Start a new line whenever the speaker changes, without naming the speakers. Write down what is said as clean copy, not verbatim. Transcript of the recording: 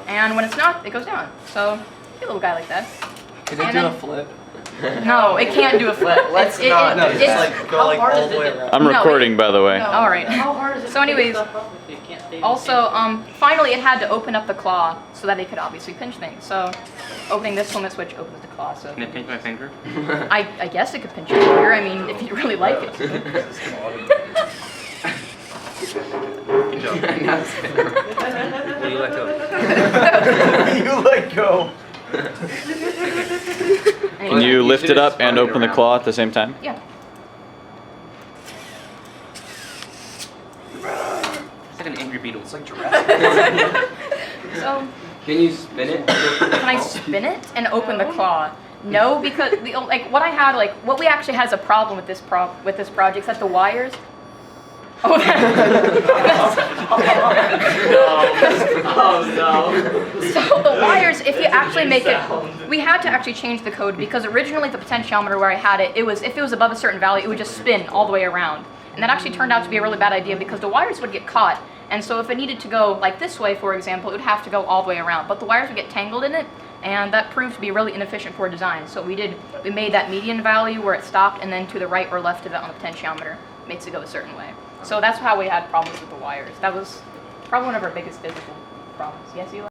And when it's not, it goes down. So, a little guy like that.
Can it do a flip?
No, it can't do a flip.
Let's not. No, just like go like all the way around.
I'm recording, by the way.
No. All right.
How hard is it
So anyways,
to pick stuff up if you can't stay
also, finally it had to open up the claw so that it could obviously pinch things. So, opening this limit switch opens the claw. So.
Can it pinch my finger?
I guess it could pinch your finger. I mean, if you really like it.
Good job. Will you let go?
You let go.
Can you lift it up and open the claw at the same time?
Yeah.
It's like an angry beetle.
It's like Jurassic.
So,
Can you spin it?
can I spin it and open the claw? No, because what I had, what we actually had as a problem with this project is that the wires. Oh,
Oh no.
So the wires, if you actually make it, we had to actually change the code because originally the potentiometer where I had it, if it was above a certain value, it would just spin all the way around. And that actually turned out to be a really bad idea because the wires would get caught. And so if it needed to go like this way, for example, it would have to go all the way around. But the wires would get tangled in it, and that proved to be really inefficient for design. So we made that median value where it stopped, and then to the right or left of it on the potentiometer makes it go a certain way. So that's how we had problems with the wires. That was probably one of our biggest physical problems. Yes, Eli?